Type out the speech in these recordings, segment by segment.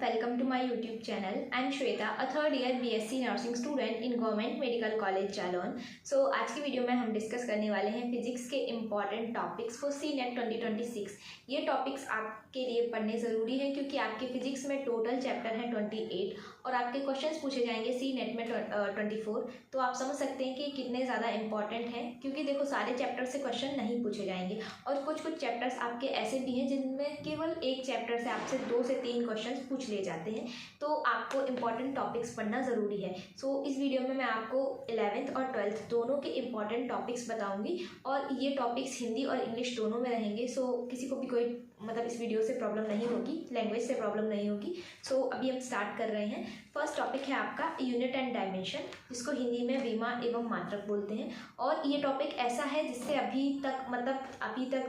welcome to my YouTube channel. I am Shweta, a third year BSc Nursing student in Government Medical College Jalaun. So आज की video में हम discuss करने वाले हैं फिजिक्स के इम्पॉर्टेंट टॉपिक्स फॉर CNET 2026. ये टॉपिक्स आपके लिए पढ़ने ज़रूरी हैं क्योंकि आपके फिजिक्स में टोटल चैप्टर हैं 28 और आपके क्वेश्चंस पूछे जाएंगे CNET में 24. तो आप समझ सकते हैं कि कितने ज़्यादा इंपॉर्टेंट हैं क्योंकि देखो सारे चैप्टर से क्वेश्चन नहीं पूछे जाएंगे और कुछ चैप्टर्स आपके ऐसे भी हैं जिनमें केवल एक चैप्टर से आपसे 2 से 3 क्वेश्चंस पूछ लिए जाते हैं. तो आपको इंपॉर्टेंट टॉपिक्स पढ़ना ज़रूरी है. सो इस वीडियो में मैं आपको 11th और 12th दोनों के इंपॉर्टेंट टॉपिक्स बताऊंगी और ये टॉपिक्स हिंदी और इंग्लिश दोनों में रहेंगे. सो किसी को भी कोई इस वीडियो से प्रॉब्लम नहीं होगी, लैंग्वेज से प्रॉब्लम नहीं होगी. सो अभी हम स्टार्ट कर रहे हैं. फर्स्ट टॉपिक है आपका यूनिट एंड डायमेंशन, जिसको हिंदी में विमा एवं मात्रक बोलते हैं. और ये टॉपिक ऐसा है जिससे अभी तक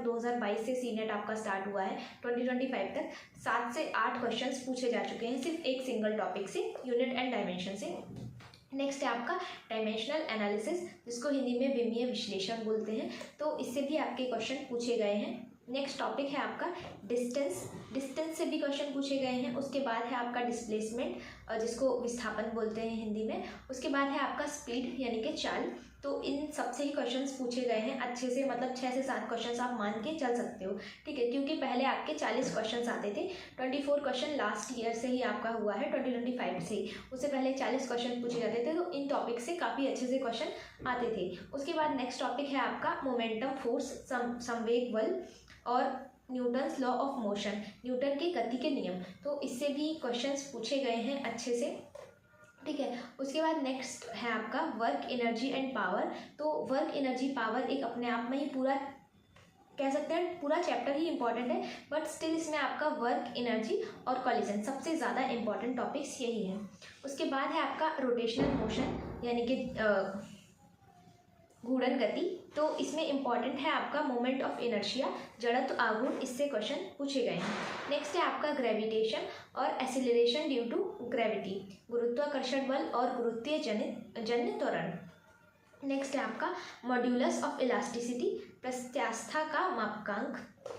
2022 से सीनेट आपका स्टार्ट हुआ है 2025 तक 7 से 8 क्वेश्चंस पूछे जा चुके हैं सिर्फ एक सिंगल टॉपिक से, यूनिट एंड डायमेंशन से. नेक्स्ट है आपका डायमेंशनल एनालिसिस, जिसको हिंदी में विमीय विश्लेषण बोलते हैं. तो इससे भी आपके क्वेश्चन पूछे गए हैं. नेक्स्ट टॉपिक है आपका डिस्टेंस से भी क्वेश्चन पूछे गए हैं. उसके बाद है आपका डिस्प्लेसमेंट, जिसको विस्थापन बोलते हैं हिंदी में. उसके बाद है आपका स्पीड यानी कि चाल. तो इन सबसे ही क्वेश्चंस पूछे गए हैं अच्छे से, 6 से 7 क्वेश्चंस आप मान के चल सकते हो, ठीक है. क्योंकि पहले आपके 40 क्वेश्चंस आते थे. 24 क्वेश्चन लास्ट ईयर से ही आपका हुआ है 2025 से. उससे पहले 40 क्वेश्चन पूछे जाते थे. तो इन टॉपिक से काफ़ी अच्छे से क्वेश्चन आते थे. उसके बाद नेक्स्ट टॉपिक है आपका मोमेंटम फोर्स, संवेग बल और Newton's law of motion, Newton के गति के नियम. तो इससे भी क्वेश्चंस पूछे गए हैं अच्छे से, ठीक है. उसके बाद नेक्स्ट है आपका वर्क एनर्जी एंड पावर. तो वर्क एनर्जी पावर एक अपने आप में ही पूरा कह सकते हैं पूरा चैप्टर ही इंपॉर्टेंट है, बट स्टिल इसमें आपका वर्क एनर्जी और कॉलिजन सबसे ज़्यादा इंपॉर्टेंट टॉपिक्स यही हैं. उसके बाद है आपका रोटेशनल मोशन यानी कि घूर्णन गति. तो इसमें इंपॉर्टेंट है आपका मोमेंट ऑफ इनर्शिया, जड़त्व आघूर्ण, इससे क्वेश्चन पूछे गए हैं. नेक्स्ट है आपका ग्रेविटेशन और एसिलरेशन ड्यू टू ग्रेविटी, गुरुत्वाकर्षण बल और गुरुत्वीय जन्य त्वरण. नेक्स्ट है आपका मॉड्यूलस ऑफ इलास्टिसिटी, प्रत्यास्था का मापकांक,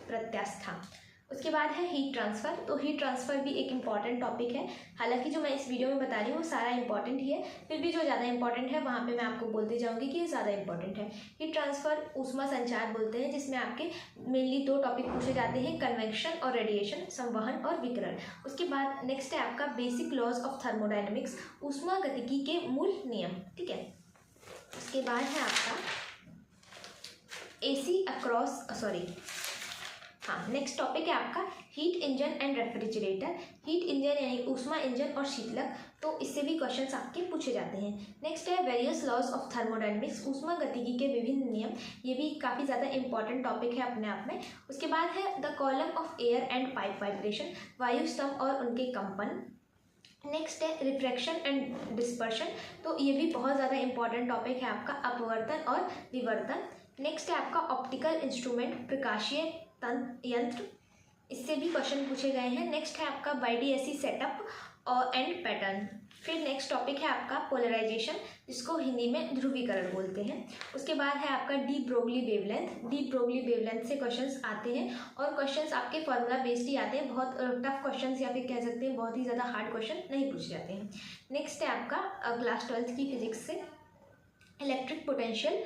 प्रत्यास्था. उसके बाद है हीट ट्रांसफ़र. तो हीट ट्रांसफ़र भी एक इम्पॉर्टेंट टॉपिक है. हालांकि जो मैं इस वीडियो में बता रही हूँ वो सारा इंपॉर्टेंट ही है, फिर भी जो ज़्यादा इंपॉर्टेंट है वहाँ पे मैं आपको बोलती जाऊँगी कि ये ज़्यादा इंपॉर्टेंट है. हीट ट्रांसफ़र ऊष्मा संचार बोलते हैं, जिसमें आपके मेनली 2 टॉपिक पूछे जाते हैं, कन्वेक्शन और रेडिएशन, संवहन और विकिरण. उसके बाद नेक्स्ट है आपका बेसिक लॉज ऑफ थर्मोडाइनमिक्स, ऊष्मा गतिकी के मूल नियम, ठीक है. उसके बाद है आपका नेक्स्ट टॉपिक है आपका heat engine and refrigerator. Heat engine यानी ऊष्मा इंजन और शीतलक. तो इससे भी क्वेश्चंस आपके पूछे जाते हैं. नेक्स्ट है वेरियस लॉज ऑफ थर्मोडायनेमिक्स, ऊष्मा गतिकी के विभिन्न नियम. ये भी काफ़ी ज़्यादा इंपॉर्टेंट टॉपिक है अपने आप में. उसके बाद है the column of air and pipe vibration, वायु स्तंभ और उनके कंपन. नेक्स्ट है रिफ्रैक्शन एंड डिस्पर्शन. तो ये भी बहुत ज़्यादा इंपॉर्टेंट टॉपिक है आपका, अपवर्तन और विवर्तन. नेक्स्ट है आपका ऑप्टिकल इंस्ट्रूमेंट, प्रकाशीय यंत्र. इससे भी क्वेश्चन पूछे गए हैं. नेक्स्ट है आपका बाइडियसी सेटअप और एंड पैटर्न. फिर नेक्स्ट टॉपिक है आपका पोलराइजेशन, जिसको हिंदी में ध्रुवीकरण बोलते हैं. उसके बाद है आपका de Broglie wavelength. De Broglie wavelength से क्वेश्चंस आते हैं और क्वेश्चंस आपके फॉर्मूला बेस्ड ही आते हैं. बहुत टफ क्वेश्चंस या फिर कह सकते हैं बहुत ही ज़्यादा हार्ड क्वेश्चन नहीं पूछे जाते हैं. नेक्स्ट है आपका क्लास 12th की फिजिक्स से इलेक्ट्रिक पोटेंशियल,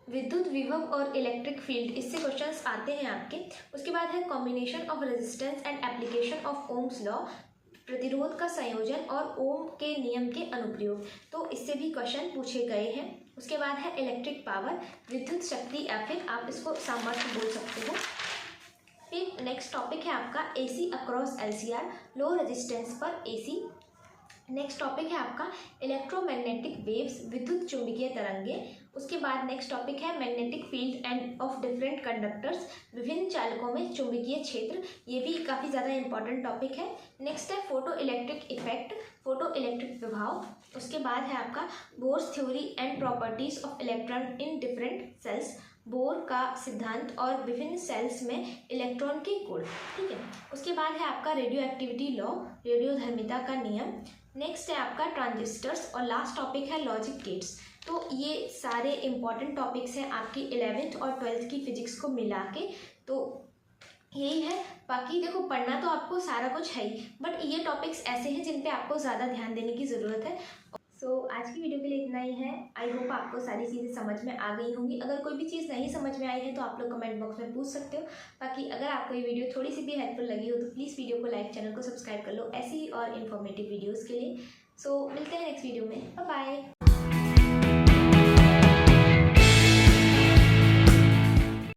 विद्युत विभव और इलेक्ट्रिक फील्ड. इससे क्वेश्चंस आते हैं आपके. उसके बाद है combination of resistance and application of Ohm's law, प्रतिरोध का संयोजन और ओम के नियम के अनुप्रयोग. तो इससे भी क्वेश्चन पूछे गए हैं. उसके बाद है इलेक्ट्रिक पावर, विद्युत शक्ति या फिर आप इसको सामर्थ्य बोल सकते हो. फिर नेक्स्ट टॉपिक है आपका AC across LCR, low resistance पर AC. नेक्स्ट टॉपिक है आपका इलेक्ट्रोमैग्नेटिक वेव्स, विद्युत चुंबकीय तरंगे. उसके बाद नेक्स्ट टॉपिक है magnetic field end of different conductors, विभिन्न चालकों में चुंबकीय क्षेत्र. ये भी काफ़ी ज़्यादा इंपॉर्टेंट टॉपिक है. नेक्स्ट है photo electric effect, photo electric प्रभाव. उसके बाद है आपका bourse theory and properties of electron in different cells, bore का सिद्धांत और विभिन्न सेल्स में इलेक्ट्रॉन के गुण, ठीक है. उसके बाद है आपका रेडियो एक्टिविटी लॉ, रेडियोधर्मिता का नियम. नेक्स्ट है आपका ट्रांजिस्टर्स और लास्ट टॉपिक है लॉजिक गेट्स. तो ये सारे इंपॉर्टेंट टॉपिक्स हैं आपकी 11th और 12th की फिजिक्स को मिला के. तो यही है। बाकी देखो, पढ़ना तो आपको सारा कुछ है ही, बट ये टॉपिक्स ऐसे हैं जिन पे आपको ज़्यादा ध्यान देने की ज़रूरत है। आज की वीडियो के लिए इतना ही है। आई होप आपको सारी चीज़ें समझ में आ गई होंगी। अगर कोई भी चीज़ नहीं समझ में आई है तो आप लोग कमेंट बॉक्स में पूछ सकते हो। बाकी अगर आपको ये वीडियो थोड़ी सी भी हेल्पफुल लगी हो तो प्लीज़ वीडियो को लाइक, चैनल को सब्सक्राइब कर लो ऐसी ही और इन्फॉर्मेटिव वीडियोज़ के लिए। मिलते हैं नेक्स्ट वीडियो में। Bye bye.